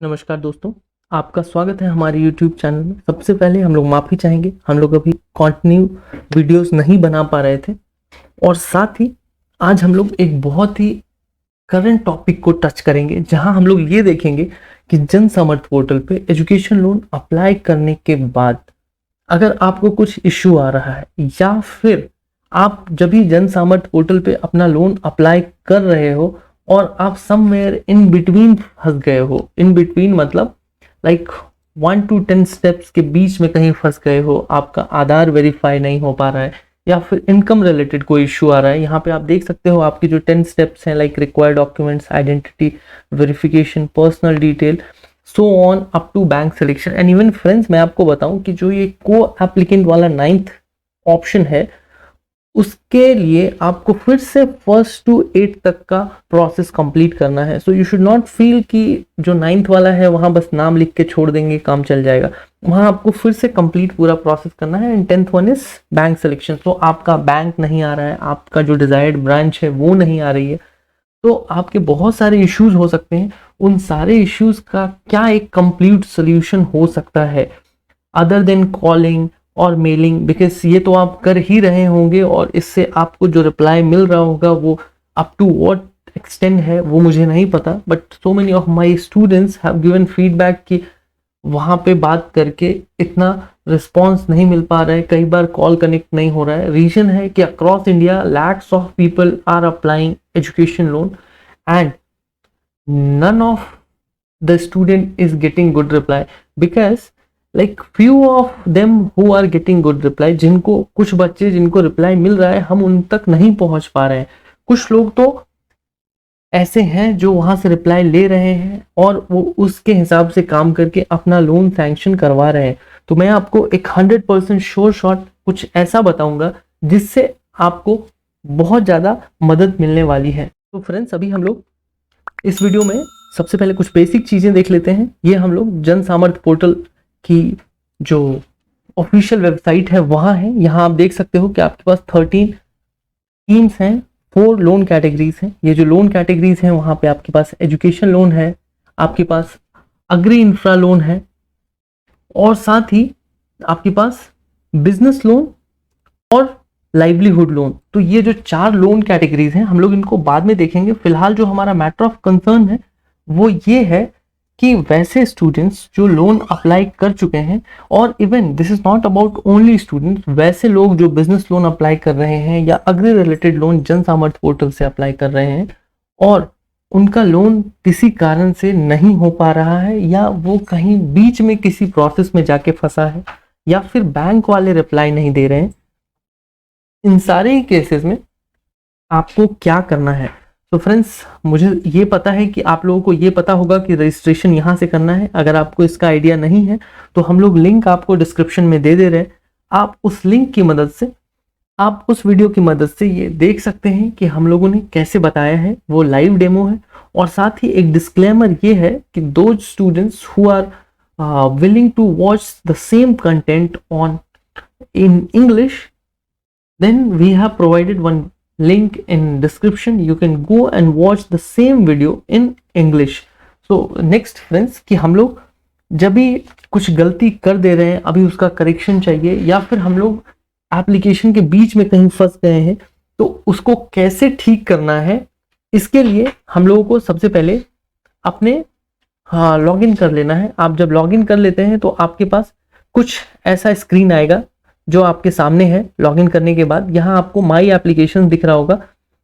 नमस्कार दोस्तों, आपका स्वागत है हमारे YouTube चैनल में। सबसे पहले हम लोग माफ़ी चाहेंगे, हम लोग अभी कंटिन्यू वीडियोस नहीं बना पा रहे थे और साथ ही आज हम लोग एक बहुत ही करंट टॉपिक को टच करेंगे, जहां हम लोग ये देखेंगे कि जन समर्थ पोर्टल पे एजुकेशन लोन अप्लाई करने के बाद अगर आपको कुछ इश्यू आ रहा है या फिर आप जब भी जन सामर्थ पोर्टल पे अपना लोन अप्लाई कर रहे हो और आप समवेयर इन बिटवीन फंस गए हो। इन बिटवीन मतलब लाइक 1 to 10 स्टेप्स के बीच में कहीं फंस गए हो, आपका आधार वेरीफाई नहीं हो पा रहा है या फिर इनकम रिलेटेड कोई इश्यू आ रहा है। यहाँ पे आप देख सकते हो आपके जो 10 स्टेप्स हैं, like required documents, identity verification, personal detail, so on up to bank selection and even friends, मैं आपको बताऊं कि जो ये को एप्लीकेंट वाला 9th ऑप्शन है, उसके लिए आपको फिर से 1st to 8th तक का प्रोसेस कंप्लीट करना है। So you should not feel कि जो 9th वाला है वहां बस नाम लिख के छोड़ देंगे, काम चल जाएगा। वहां आपको फिर से कंप्लीट पूरा प्रोसेस करना है। And 10th one is bank selection. तो आपका बैंक नहीं आ रहा है, आपका जो डिजायर्ड ब्रांच है वो नहीं आ रही है, तो आपके बहुत सारे इश्यूज हो सकते हैं। उन सारे इश्यूज का क्या एक कंप्लीट सोल्यूशन हो सकता है अदर देन कॉलिंग और मेलिंग, बिकॉज ये तो आप कर ही रहे होंगे और इससे आपको जो रिप्लाई मिल रहा होगा वो अप टू व्हाट एक्सटेंड है वो मुझे नहीं पता, but so many of my students have given feedback कि वहाँ पे बात करके इतना रिस्पॉन्स नहीं मिल पा रहा है, कई बार कॉल कनेक्ट नहीं हो रहा है। रीजन है कि across India lakhs of people are applying education loan and none of the student is getting good reply, because like few of them who are getting good reply, जिनको कुछ बच्चे जिनको रिप्लाई मिल रहा है हम उन तक नहीं पहुंच पा रहे हैं। कुछ लोग तो ऐसे हैं जो वहां से रिप्लाई ले रहे हैं और वो उसके हिसाब से काम करके अपना लोन सैंक्शन करवा रहे हैं। तो मैं आपको एक 100% श्योर शॉट कुछ ऐसा बताऊंगा जिससे आपको बहुत ज़्यादा मदद मिलने वाली है। तो फ्रेंड्स, अभी हम लोग इस वीडियो में सबसे पहले कुछ बेसिक चीज़ें देख लेते हैं। ये हम लोग जन सामर्थ पोर्टल की जो ऑफिशियल वेबसाइट है वहाँ है। यहाँ आप देख सकते हो कि आपके पास 13 स्कीम्स हैं, 4 लोन कैटेगरीज हैं। ये जो लोन कैटेगरीज हैं वहाँ पे आपके पास एजुकेशन लोन है, आपके पास अग्री इंफ्रा लोन है और साथ ही आपके पास बिजनेस लोन और लाइवलीहुड लोन। तो ये जो 4 लोन कैटेगरीज हैं हम लोग इनको बाद में देखेंगे। फिलहाल जो हमारा मैटर ऑफ कंसर्न है वो ये है कि वैसे स्टूडेंट्स जो लोन अप्लाई कर चुके हैं, और even this is not about only students, वैसे लोग जो बिजनेस लोन अप्लाई कर रहे हैं या अग्री रिलेटेड लोन जन सामर्थ पोर्टल से अप्लाई कर रहे हैं और उनका लोन किसी कारण से नहीं हो पा रहा है या वो कहीं बीच में किसी प्रोसेस में जाके फंसा है या फिर बैंक वाले रिप्लाई नहीं दे रहे हैं, इन सारे ही केसेस में आपको क्या करना है। तो फ्रेंड्स, मुझे ये पता है कि आप लोगों को ये पता होगा कि रजिस्ट्रेशन यहाँ से करना है। अगर आपको इसका आइडिया नहीं है तो हम लोग लिंक आपको डिस्क्रिप्शन में दे रहे हैं। आप उस लिंक की मदद से, आप उस वीडियो की मदद से ये देख सकते हैं कि हम लोगों ने कैसे बताया है। वो लाइव डेमो है और साथ ही एक डिस्क्लेमर ये है कि दो students who are willing to watch the same content on in English, then we have provided one link in description, you can go and watch the same video in English. So next friends, कि हम लोग जब भी कुछ गलती कर दे रहे हैं, अभी उसका करेक्शन चाहिए या फिर हम लोग एप्लीकेशन के बीच में कहीं फंस गए हैं तो उसको कैसे ठीक करना है, इसके लिए हम लोगों को सबसे पहले अपने लॉगिन कर लेना है। आप जब लॉगिन कर लेते हैं तो आपके पास कुछ ऐसा स्क्रीन आएगा जो आपके सामने है। लॉगिन करने के बाद यहाँ आपको माई एप्लीकेशन दिख रहा होगा।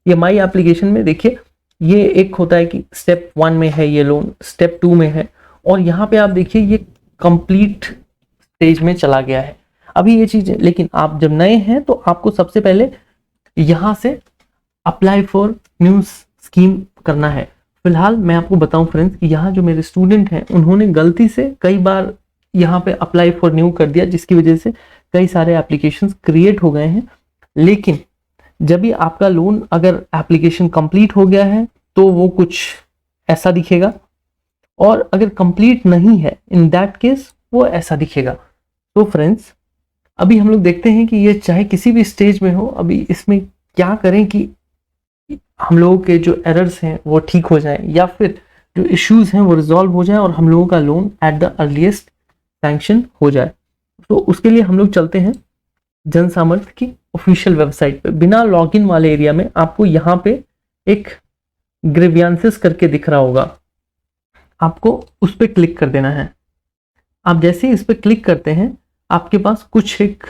ये माई एप्लीकेशन में देखिए, ये एक होता है कि स्टेप 1 में है ये लोन, स्टेप 2 में है, और यहाँ पे आप देखिए ये कंप्लीट स्टेज में चला गया है अभी ये चीज़। लेकिन आप जब नए हैं तो आपको सबसे पहले यहाँ से अप्लाई फॉर न्यू स्कीम करना है। फिलहाल मैं आपको बताऊं फ्रेंड्स कि यहाँ जो मेरे स्टूडेंट हैं उन्होंने गलती से कई बार यहाँ पे अप्लाई फॉर न्यू कर दिया, जिसकी वजह से कई सारे एप्लीकेशंस क्रिएट हो गए हैं। लेकिन जब भी आपका लोन अगर एप्लीकेशन कंप्लीट हो गया है तो वो कुछ ऐसा दिखेगा, और अगर कंप्लीट नहीं है इन दैट केस वो ऐसा दिखेगा। तो फ्रेंड्स, अभी हम लोग देखते हैं कि ये चाहे किसी भी स्टेज में हो, अभी इसमें क्या करें कि हम लोगों के जो एरर्स हैं वो ठीक हो जाएं या फिर जो इश्यूज हैं वो रिजॉल्व हो जाए और हम लोगों का loan at the earliest sanction हो जाए। तो उसके लिए हम लोग चलते हैं जन सामर्थ्य की ऑफिशियल वेबसाइट पे। बिना लॉगिन वाले एरिया में आपको यहाँ पे एक ग्रीवियंसेस करके दिख रहा होगा, आपको उस पर क्लिक कर देना है। आप जैसे ही इस पर क्लिक करते हैं आपके पास कुछ एक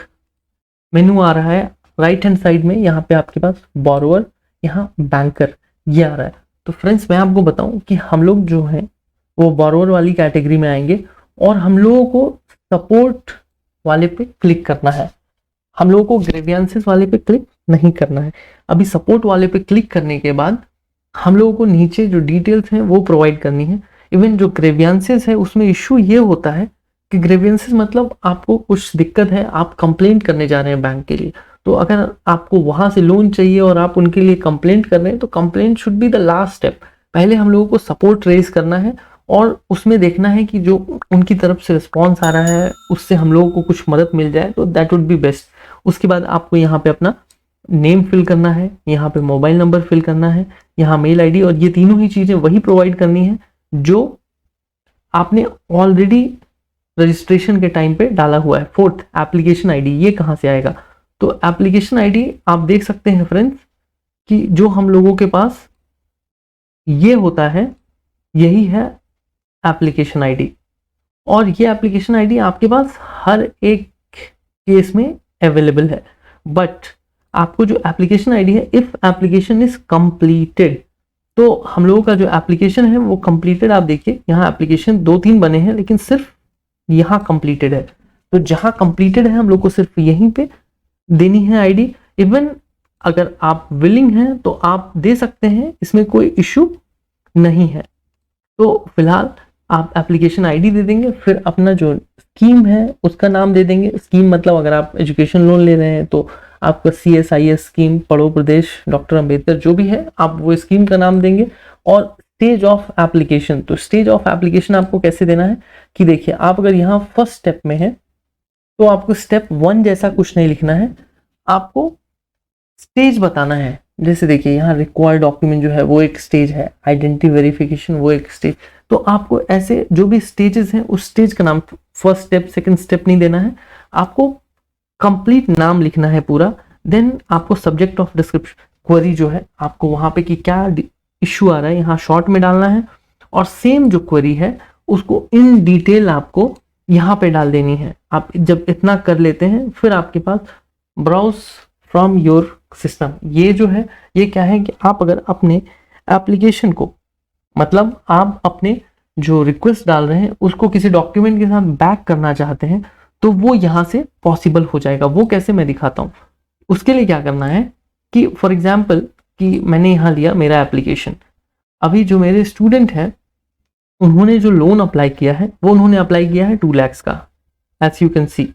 मेनू आ रहा है राइट हैंड साइड में। यहाँ पे आपके पास बोरोवर, यहाँ बैंकर, ये आ रहा है। तो फ्रेंड्स मैं आपको बताऊं कि हम लोग जो हैं वो बोरोवर वाली कैटेगरी में आएंगे और हम लोगों को सपोर्ट वाले पे क्लिक करना है, हम लोगों को ग्रीवियंसेस वाले पे क्लिक नहीं करना है। अभी सपोर्ट वाले पे क्लिक करने के बाद हम लोगों को नीचे जो डिटेल्स हैं वो प्रोवाइड करनी है। इवन जो ग्रीवियंसेस है उसमें इशू ये होता है कि ग्रीवियंसेस मतलब आपको कुछ दिक्कत है, आप कंप्लेंट करने जा रहे हैं बैंक के लिए, तो अगर आपको वहां से लोन चाहिए और आप उनके लिए कंप्लेंट कर रहे हैं तो complaint should be the last step. पहले हम लोगों को सपोर्ट रेज करना है और उसमें देखना है कि जो उनकी तरफ से रिस्पॉन्स आ रहा है उससे हम लोगों को कुछ मदद मिल जाए तो दैट वुड बी बेस्ट। उसके बाद आपको यहाँ पे अपना नेम फिल करना है, यहाँ पे मोबाइल नंबर फिल करना है, यहाँ मेल आईडी, और ये तीनों ही चीजें वही प्रोवाइड करनी है जो आपने ऑलरेडी रजिस्ट्रेशन के टाइम पे डाला हुआ है। फोर्थ, एप्लीकेशन आईडी, ये कहाँ से आएगा? तो एप्लीकेशन आईडी आप देख सकते हैं फ्रेंड्स कि जो हम लोगों के पास ये होता है यही है एप्लीकेशन आईडी, और ये एप्लीकेशन आईडी आपके पास हर एक केस में अवेलेबल है। बट आपको जो एप्लीकेशन आईडी है, इफ एप्लीकेशन इज कंप्लीटेड, तो हम लोगों का जो एप्लीकेशन है वो कंप्लीटेड, आप देखिए यहाँ एप्लीकेशन 2-3 बने हैं लेकिन सिर्फ यहाँ कंप्लीटेड है। तो जहाँ कंप्लीटेड है हम लोग को सिर्फ यहीं पे देनी है आईडी। इवन अगर आप विलिंग हैं तो आप दे सकते हैं, इसमें कोई इशू नहीं है। तो फिलहाल आप एप्लीकेशन आईडी दे देंगे, फिर अपना जो स्कीम है उसका नाम दे देंगे। स्कीम मतलब अगर आप एजुकेशन लोन ले रहे हैं तो आपका CSIS स्कीम, पढ़ो प्रदेश डॉक्टर अंबेडकर, जो भी है आप वो स्कीम का नाम देंगे। और स्टेज ऑफ एप्लीकेशन, तो स्टेज ऑफ एप्लीकेशन आपको कैसे देना है कि देखिए, आप अगर यहाँ फर्स्ट स्टेप में है तो आपको स्टेप 1 जैसा कुछ नहीं लिखना है, आपको स्टेज बताना है। जैसे देखिए यहाँ रिक्वायर्ड डॉक्यूमेंट जो है वो एक स्टेज है, आइडेंटिटी वेरिफिकेशन वो एक स्टेज। तो आपको ऐसे जो भी स्टेजेस हैं उस स्टेज का नाम, फर्स्ट स्टेप सेकंड स्टेप नहीं देना है, आपको कंप्लीट नाम लिखना है पूरा। देन आपको सब्जेक्ट ऑफ डिस्क्रिप्शन, क्वेरी जो है आपको वहां पे कि क्या इश्यू आ रहा है यहाँ शॉर्ट में डालना है, और सेम जो क्वेरी है उसको इन डिटेल आपको यहाँ पे डाल देनी है। आप जब इतना कर लेते हैं फिर आपके पास ब्राउज फ्रॉम योर सिस्टम, ये जो है ये क्या है कि आप अगर अपने एप्लीकेशन को, मतलब आप अपने जो रिक्वेस्ट डाल रहे हैं उसको किसी डॉक्यूमेंट के साथ बैक करना चाहते हैं तो वो यहाँ से पॉसिबल हो जाएगा। वो कैसे, मैं दिखाता हूँ। उसके लिए क्या करना है कि फॉर एग्जाम्पल कि मैंने यहाँ लिया मेरा एप्लीकेशन, अभी जो मेरे स्टूडेंट हैं उन्होंने जो लोन अप्लाई किया है वो उन्होंने अप्लाई किया है 2 लाख का, एज यू कैन सी।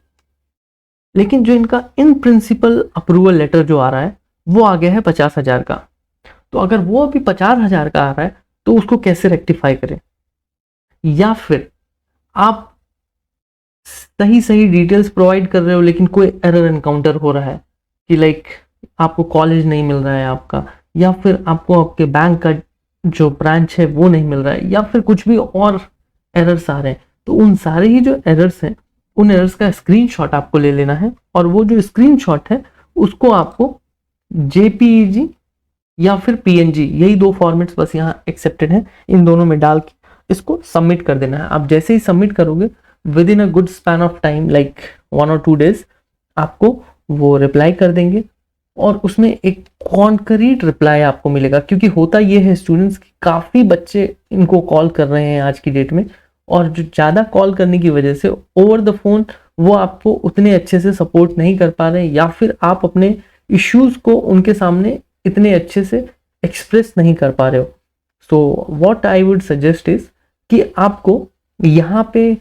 लेकिन जो इनका इन प्रिंसिपल अप्रूवल लेटर जो आ रहा है वो आ गया है 50,000 का। तो अगर वो अभी 50,000 का आ रहा है तो उसको कैसे रेक्टिफाई करें? या फिर आप सही डिटेल्स प्रोवाइड कर रहे हो लेकिन कोई एरर एनकाउंटर हो रहा है कि लाइक आपको कॉलेज नहीं मिल रहा है आपका, या फिर आपको आपके बैंक का जो ब्रांच है वो नहीं मिल रहा है, या फिर कुछ भी और एरर्स आ रहे हैं, तो उन सारे ही जो एरर्स हैं उन एरर्स का स्क्रीनशॉट आपको ले लेना है। और वो जो स्क्रीनशॉट है उसको आपको JPEG या फिर PNG, यही 2 फॉर्मेट्स बस यहाँ एक्सेप्टेड हैं, इन दोनों में डाल के इसको सबमिट कर देना है। आप जैसे ही सबमिट करोगे with in a good span of time like 1 और 2 डेज आपको वो रिप्लाई कर देंगे, और उसमें एक कॉन्क्रीट रिप्लाई आपको मिलेगा। क्योंकि होता ये है स्टूडेंट्स की काफ़ी बच्चे इनको कॉल कर रहे हैं आज की डेट में, और जो ज़्यादा कॉल करने की वजह से ओवर द फोन वो आपको उतने अच्छे से सपोर्ट नहीं कर पा रहे, या फिर आप अपने इश्यूज़ को उनके सामने इतने अच्छे से एक्सप्रेस नहीं कर पा रहे हो। So what I would suggest is कि आपको यहाँ पे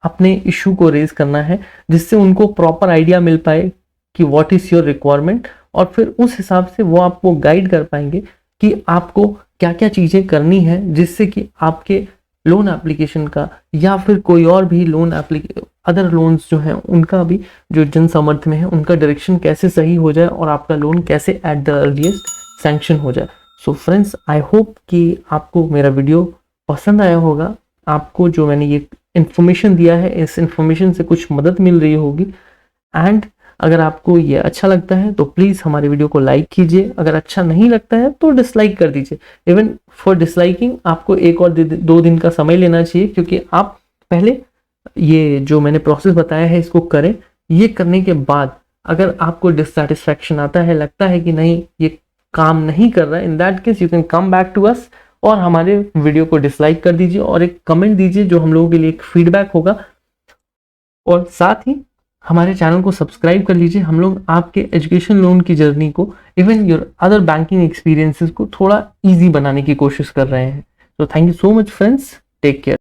अपने इशू को रेज करना है जिससे उनको प्रॉपर आइडिया मिल पाए कि व्हाट इज योर रिक्वायरमेंट, और फिर उस हिसाब से वो आपको गाइड कर पाएंगे कि आपको क्या क्या चीज़ें करनी है जिससे कि आपके लोन एप्लीकेशन का या फिर कोई और भी लोन अदर लोन्स जो हैं उनका भी जो जन सामर्थ्य में है उनका डायरेक्शन कैसे सही हो जाए और आपका लोन कैसे एट द अर्लीस्ट सैंक्शन हो जाए। सो फ्रेंड्स, आई होप कि आपको मेरा वीडियो पसंद आया होगा, आपको जो मैंने ये इन्फॉर्मेशन दिया है इस इन्फॉर्मेशन से कुछ मदद मिल रही होगी, एंड अगर आपको ये अच्छा लगता है तो प्लीज़ हमारे वीडियो को लाइक कीजिए, अगर अच्छा नहीं लगता है तो डिसलाइक कर दीजिए। इवन फॉर डिसलाइकिंग आपको 1 और 2 दिन का समय लेना चाहिए, क्योंकि आप पहले ये जो मैंने प्रोसेस बताया है इसको करें। ये करने के बाद अगर आपको डिससैटिस्फैक्शन आता है, लगता है कि नहीं ये काम नहीं कर रहा है, in that case you can come back to us और हमारे वीडियो को डिसलाइक कर दीजिए और एक कमेंट दीजिए, जो हम लोगों के लिए एक फीडबैक होगा। और साथ ही हमारे चैनल को सब्सक्राइब कर लीजिए। हम लोग आपके एजुकेशन लोन की जर्नी को, even your other banking experiences को थोड़ा इजी बनाने की कोशिश कर रहे हैं। तो thank you so much friends, take care.